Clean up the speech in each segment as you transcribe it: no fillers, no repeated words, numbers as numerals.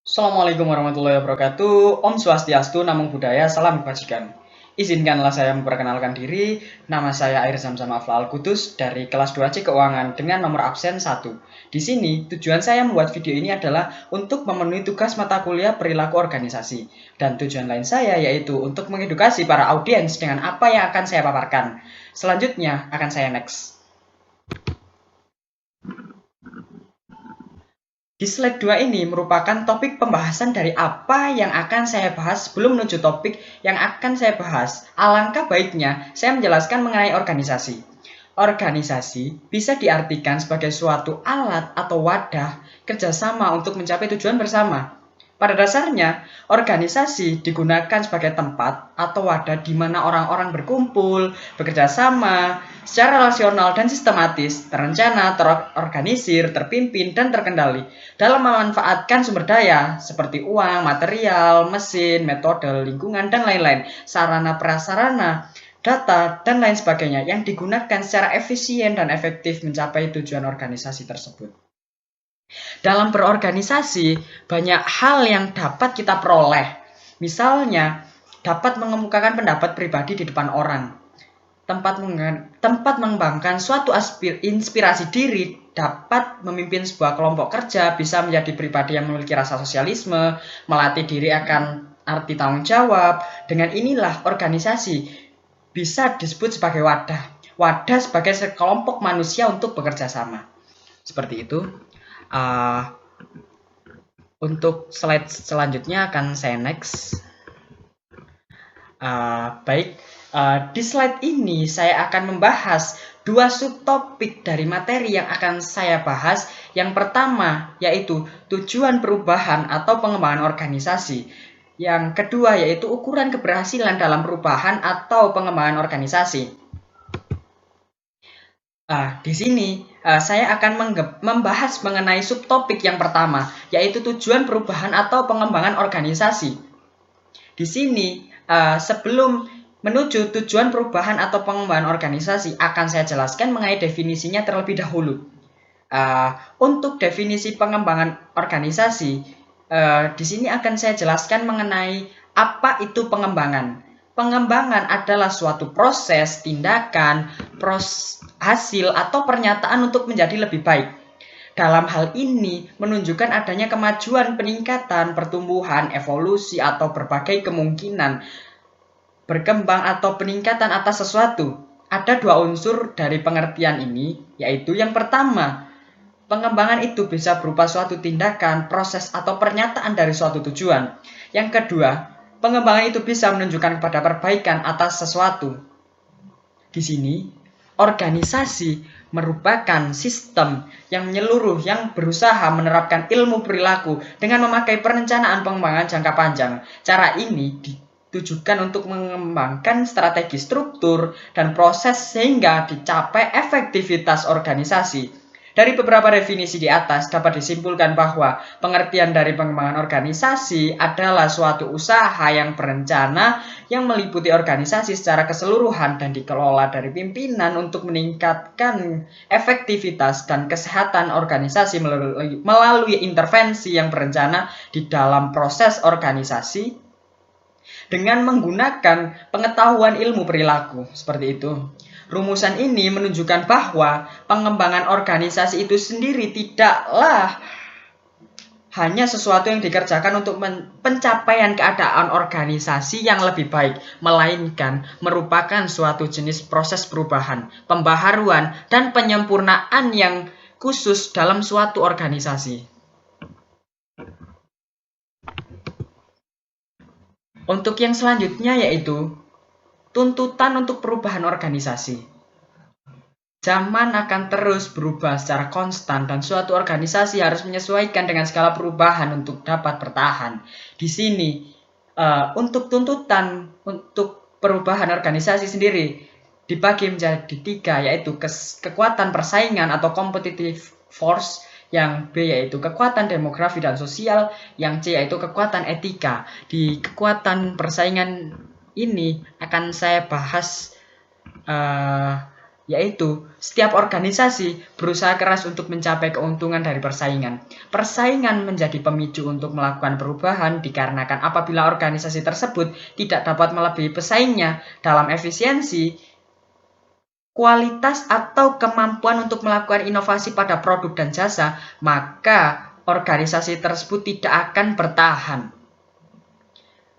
Assalamualaikum warahmatullahi wabarakatuh. Om Swastiastu, Namo Buddhaya, Salam Kebajikan. Izinkanlah saya memperkenalkan diri. Nama saya Air Zamzam Afla Al-Qudus dari kelas 2C Keuangan dengan nomor absen 1. Di sini, tujuan saya membuat video ini adalah untuk memenuhi tugas mata kuliah perilaku organisasi. Dan tujuan lain saya yaitu untuk mengedukasi para audiens dengan apa yang akan saya paparkan. Selanjutnya akan saya next. Di slide 2 ini merupakan topik pembahasan dari apa yang akan saya bahas sebelum menuju topik yang akan saya bahas. Alangkah baiknya saya menjelaskan mengenai organisasi. Organisasi bisa diartikan sebagai suatu alat atau wadah kerjasama untuk mencapai tujuan bersama. Pada dasarnya, organisasi digunakan sebagai tempat atau wadah di mana orang-orang berkumpul, bekerja sama, secara rasional dan sistematis, terencana, terorganisir, terpimpin, dan terkendali dalam memanfaatkan sumber daya seperti uang, material, mesin, metode, lingkungan, dan lain-lain, sarana prasarana, data, dan lain sebagainya yang digunakan secara efisien dan efektif mencapai tujuan organisasi tersebut. Dalam berorganisasi, banyak hal yang dapat kita peroleh. Misalnya, dapat mengemukakan pendapat pribadi di depan orang. Tempat mengembangkan suatu inspirasi diri, dapat memimpin sebuah kelompok kerja, bisa menjadi pribadi yang memiliki rasa sosialisme, melatih diri akan arti tanggung jawab. Dengan inilah organisasi bisa disebut sebagai wadah. Wadah sebagai sekelompok manusia untuk bekerja sama. Seperti itu. Untuk slide selanjutnya akan saya next. Di slide ini saya akan membahas dua subtopik dari materi yang akan saya bahas. Yang pertama yaitu tujuan perubahan atau pengembangan organisasi. Yang kedua yaitu ukuran keberhasilan dalam perubahan atau pengembangan organisasi. Di sini saya akan membahas mengenai subtopik yang pertama, yaitu tujuan perubahan atau pengembangan organisasi. Di sini, sebelum menuju tujuan perubahan atau pengembangan organisasi, akan saya jelaskan mengenai definisinya terlebih dahulu. Untuk definisi pengembangan organisasi, di sini akan saya jelaskan mengenai apa itu pengembangan. Pengembangan adalah suatu proses, tindakan, hasil, atau pernyataan untuk menjadi lebih baik. Dalam hal ini, menunjukkan adanya kemajuan, peningkatan, pertumbuhan, evolusi, atau berbagai kemungkinan berkembang atau peningkatan atas sesuatu. Ada dua unsur dari pengertian ini, yaitu yang pertama, pengembangan itu bisa berupa suatu tindakan, proses, atau pernyataan dari suatu tujuan. Yang kedua, pengembangan itu bisa menunjukkan kepada perbaikan atas sesuatu. Di sini, organisasi merupakan sistem yang menyeluruh yang berusaha menerapkan ilmu perilaku dengan memakai perencanaan pengembangan jangka panjang. Cara ini ditujukan untuk mengembangkan strategi struktur dan proses sehingga dicapai efektivitas organisasi. Dari beberapa definisi di atas dapat disimpulkan bahwa pengertian dari pengembangan organisasi adalah suatu usaha yang berencana yang meliputi organisasi secara keseluruhan dan dikelola dari pimpinan untuk meningkatkan efektivitas dan kesehatan organisasi melalui intervensi yang berencana di dalam proses organisasi dengan menggunakan pengetahuan ilmu perilaku. Seperti itu. Rumusan ini menunjukkan bahwa pengembangan organisasi itu sendiri tidaklah hanya sesuatu yang dikerjakan untuk pencapaian keadaan organisasi yang lebih baik, melainkan merupakan suatu jenis proses perubahan, pembaharuan, dan penyempurnaan yang khusus dalam suatu organisasi. Untuk yang selanjutnya yaitu tuntutan untuk perubahan organisasi. Zaman akan terus berubah secara konstan dan suatu organisasi harus menyesuaikan dengan skala perubahan untuk dapat bertahan. Di sini, untuk tuntutan untuk perubahan organisasi sendiri dibagi menjadi 3, yaitu kekuatan persaingan atau competitive force, yang B yaitu kekuatan demografi dan sosial, yang C yaitu kekuatan etika. Di kekuatan persaingan ini akan saya bahas yaitu setiap organisasi berusaha keras untuk mencapai keuntungan dari persaingan. Persaingan menjadi pemicu untuk melakukan perubahan dikarenakan apabila organisasi tersebut tidak dapat melebihi pesaingnya dalam efisiensi, kualitas atau kemampuan untuk melakukan inovasi pada produk dan jasa, maka organisasi tersebut tidak akan bertahan.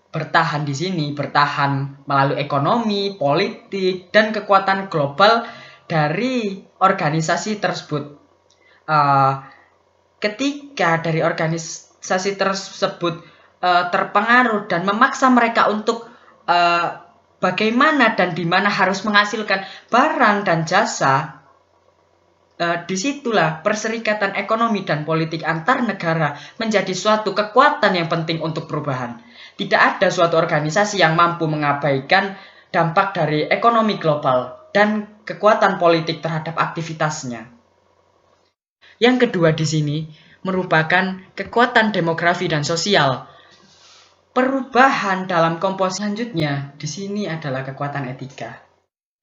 Bertahan di sini, bertahan melalui ekonomi, politik, dan kekuatan global dari organisasi tersebut. Ketika dari organisasi tersebut terpengaruh dan memaksa mereka untuk bagaimana dan di mana harus menghasilkan barang dan jasa, disitulah perserikatan ekonomi dan politik antar negara menjadi suatu kekuatan yang penting untuk perubahan. Tidak ada suatu organisasi yang mampu mengabaikan dampak dari ekonomi global dan kekuatan politik terhadap aktivitasnya. Yang kedua di sini merupakan kekuatan demografi dan sosial. Perubahan dalam komposisi selanjutnya di sini adalah kekuatan etika.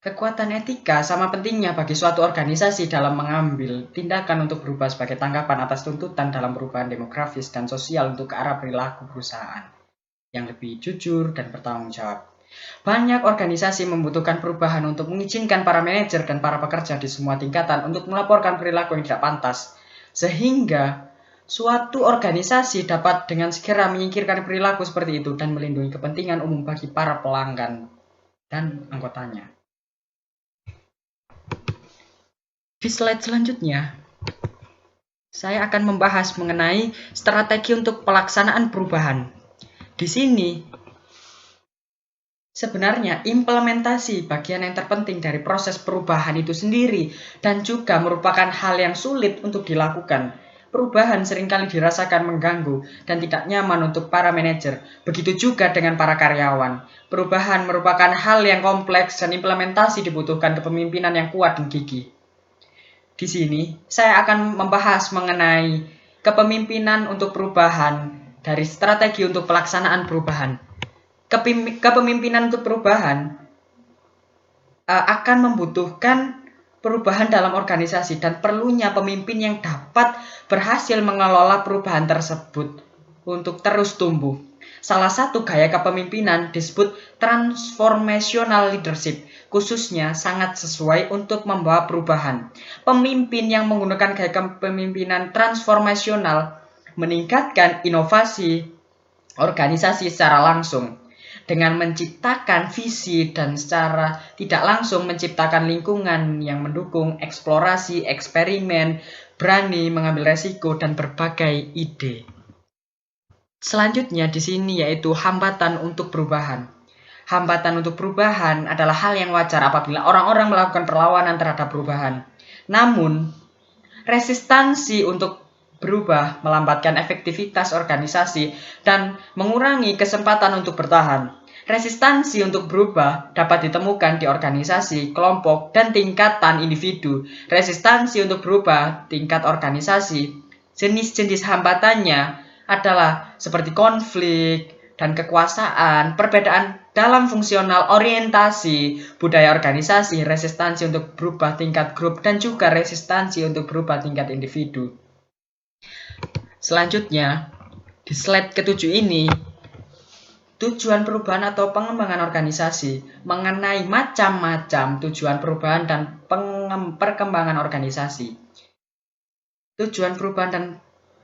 Kekuatan etika sama pentingnya bagi suatu organisasi dalam mengambil tindakan untuk berubah sebagai tanggapan atas tuntutan dalam perubahan demografis dan sosial untuk ke arah perilaku perusahaan yang lebih jujur dan bertanggung jawab. Banyak organisasi membutuhkan perubahan untuk mengizinkan para manajer dan para pekerja di semua tingkatan untuk melaporkan perilaku yang tidak pantas, sehingga suatu organisasi dapat dengan segera menyingkirkan perilaku seperti itu dan melindungi kepentingan umum bagi para pelanggan dan anggotanya. Di slide selanjutnya, saya akan membahas mengenai strategi untuk pelaksanaan perubahan. Di sini, sebenarnya implementasi bagian yang terpenting dari proses perubahan itu sendiri dan juga merupakan hal yang sulit untuk dilakukan. Perubahan seringkali dirasakan mengganggu dan tidak nyaman untuk para manajer. Begitu juga dengan para karyawan. Perubahan merupakan hal yang kompleks dan implementasi dibutuhkan kepemimpinan yang kuat dan gigih. Di sini, saya akan membahas mengenai kepemimpinan untuk perubahan dari strategi untuk pelaksanaan perubahan. Kepemimpinan untuk perubahan akan membutuhkan perubahan dalam organisasi dan perlunya pemimpin yang dapat berhasil mengelola perubahan tersebut untuk terus tumbuh. Salah satu gaya kepemimpinan disebut transformational leadership, khususnya sangat sesuai untuk membawa perubahan. Pemimpin yang menggunakan gaya kepemimpinan transformasional meningkatkan inovasi organisasi secara langsung dengan menciptakan visi dan secara tidak langsung menciptakan lingkungan yang mendukung eksplorasi, eksperimen, berani mengambil resiko dan berbagai ide. Selanjutnya di sini yaitu hambatan untuk perubahan. Hambatan untuk perubahan adalah hal yang wajar apabila orang-orang melakukan perlawanan terhadap perubahan. Namun, resistansi untuk berubah melambatkan efektivitas organisasi dan mengurangi kesempatan untuk bertahan. Resistansi untuk berubah dapat ditemukan di organisasi, kelompok, dan tingkatan individu. Resistansi untuk berubah tingkat organisasi, jenis-jenis hambatannya adalah seperti konflik dan kekuasaan, perbedaan dalam fungsional orientasi, budaya organisasi, resistansi untuk berubah tingkat grup, dan juga resistansi untuk berubah tingkat individu. Selanjutnya, di slide ke-7 ini, tujuan perubahan atau pengembangan organisasi mengenai macam-macam tujuan perubahan dan perkembangan organisasi. Tujuan perubahan dan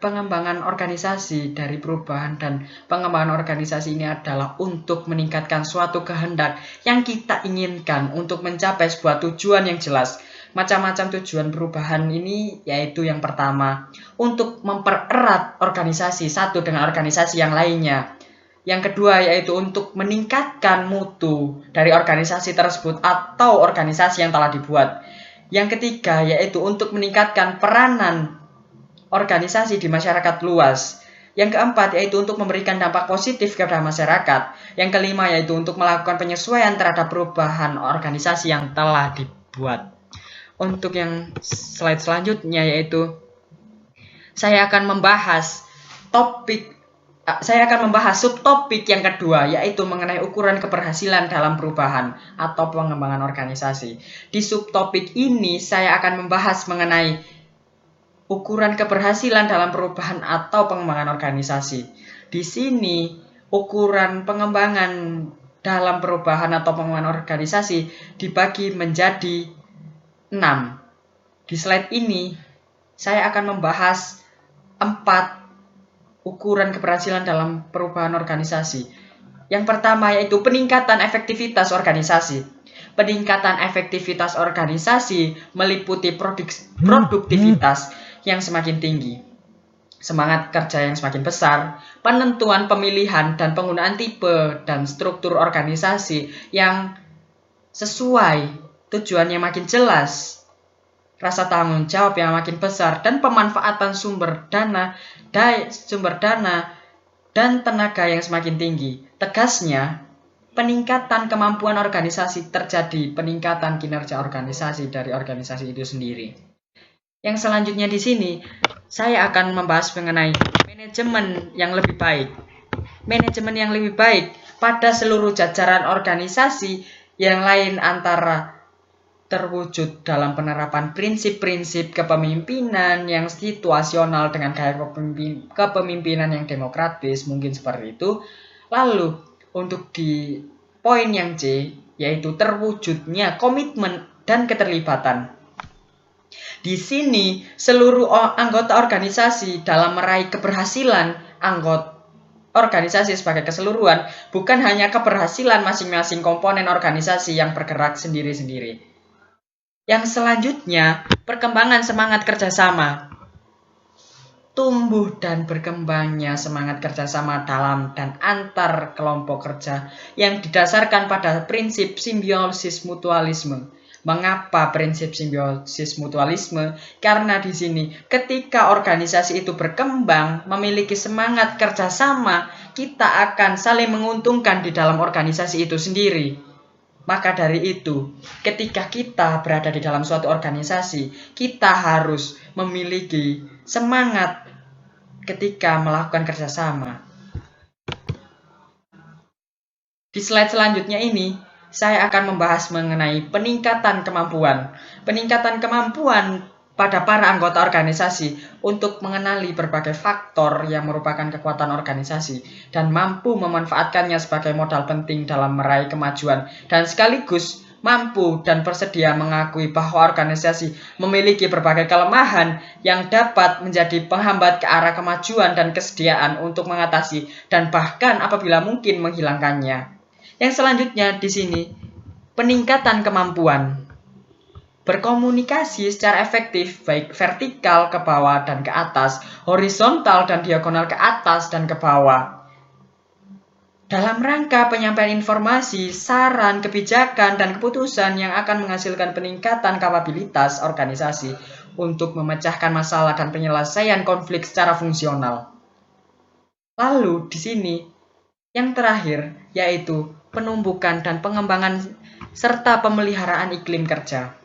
pengembangan organisasi dari perubahan dan pengembangan organisasi ini adalah untuk meningkatkan suatu kehendak yang kita inginkan untuk mencapai sebuah tujuan yang jelas. Macam-macam tujuan perubahan ini yaitu yang pertama, untuk mempererat organisasi satu dengan organisasi yang lainnya. Yang kedua yaitu untuk meningkatkan mutu dari organisasi tersebut atau organisasi yang telah dibuat. Yang ketiga yaitu untuk meningkatkan peranan organisasi di masyarakat luas. Yang keempat yaitu untuk memberikan dampak positif kepada masyarakat. Yang kelima yaitu untuk melakukan penyesuaian terhadap perubahan organisasi yang telah dibuat. Untuk yang slide selanjutnya yaitu saya akan membahas topik Saya akan membahas subtopik yang kedua, yaitu mengenai ukuran keberhasilan dalam perubahan atau pengembangan organisasi. Di subtopik ini, saya akan membahas mengenai ukuran keberhasilan dalam perubahan atau pengembangan organisasi. Di sini, ukuran pengembangan dalam perubahan atau pengembangan organisasi dibagi menjadi 6. Di slide ini, saya akan membahas 4 ukuran keberhasilan dalam perubahan organisasi. Yang pertama yaitu peningkatan efektivitas organisasi. Peningkatan efektivitas organisasi meliputi produktivitas yang semakin tinggi, semangat kerja yang semakin besar, penentuan pemilihan dan penggunaan tipe dan struktur organisasi yang sesuai, tujuan yang makin jelas, rasa tanggung jawab yang makin besar, dan pemanfaatan sumber dana dan tenaga yang semakin tinggi. Tegasnya, peningkatan kemampuan organisasi terjadi peningkatan kinerja organisasi dari organisasi itu sendiri. Yang selanjutnya di sini, saya akan membahas mengenai manajemen yang lebih baik. Manajemen yang lebih baik pada seluruh jajaran organisasi yang lain antara terwujud dalam penerapan prinsip-prinsip kepemimpinan yang situasional dengan gaya kepemimpinan yang demokratis, mungkin seperti itu. Lalu, untuk di poin yang C, yaitu terwujudnya komitmen dan keterlibatan. Di sini, seluruh anggota organisasi dalam meraih keberhasilan anggota organisasi sebagai keseluruhan, bukan hanya keberhasilan masing-masing komponen organisasi yang bergerak sendiri-sendiri. Yang selanjutnya, perkembangan semangat kerjasama. Tumbuh dan berkembangnya semangat kerjasama dalam dan antar kelompok kerja yang didasarkan pada prinsip simbiosis mutualisme. Mengapa prinsip simbiosis mutualisme? Karena di sini ketika organisasi itu berkembang, memiliki semangat kerjasama, kita akan saling menguntungkan di dalam organisasi itu sendiri. Maka dari itu, ketika kita berada di dalam suatu organisasi, kita harus memiliki semangat ketika melakukan kerjasama. Di slide selanjutnya ini, saya akan membahas mengenai peningkatan kemampuan. Peningkatan kemampuan pada para anggota organisasi untuk mengenali berbagai faktor yang merupakan kekuatan organisasi dan mampu memanfaatkannya sebagai modal penting dalam meraih kemajuan, dan sekaligus mampu dan bersedia mengakui bahwa organisasi memiliki berbagai kelemahan yang dapat menjadi penghambat ke arah kemajuan dan kesediaan untuk mengatasi dan bahkan apabila mungkin menghilangkannya. Yang selanjutnya di sini, peningkatan kemampuan berkomunikasi secara efektif baik vertikal ke bawah dan ke atas, horizontal dan diagonal ke atas dan ke bawah. Dalam rangka penyampaian informasi, saran, kebijakan, dan keputusan yang akan menghasilkan peningkatan kapabilitas organisasi untuk memecahkan masalah dan penyelesaian konflik secara fungsional. Lalu di sini yang terakhir yaitu penumbukan dan pengembangan serta pemeliharaan iklim kerja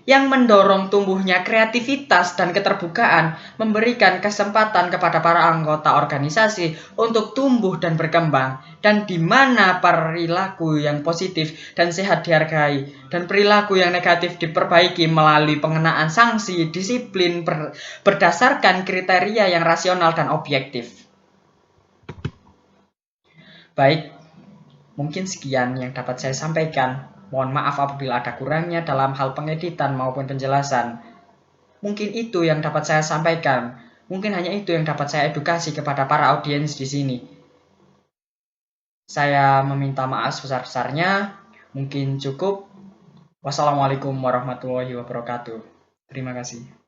yang mendorong tumbuhnya kreativitas dan keterbukaan, memberikan kesempatan kepada para anggota organisasi untuk tumbuh dan berkembang, dan di mana perilaku yang positif dan sehat dihargai, dan perilaku yang negatif diperbaiki melalui pengenaan sanksi disiplin berdasarkan kriteria yang rasional dan objektif. Baik, mungkin sekian yang dapat saya sampaikan. Mohon maaf apabila ada kurangnya dalam hal pengeditan maupun penjelasan. Mungkin itu yang dapat saya sampaikan. Mungkin hanya itu yang dapat saya edukasi kepada para audiens di sini. Saya meminta maaf sebesar-besarnya. Mungkin cukup. Wassalamualaikum warahmatullahi wabarakatuh. Terima kasih.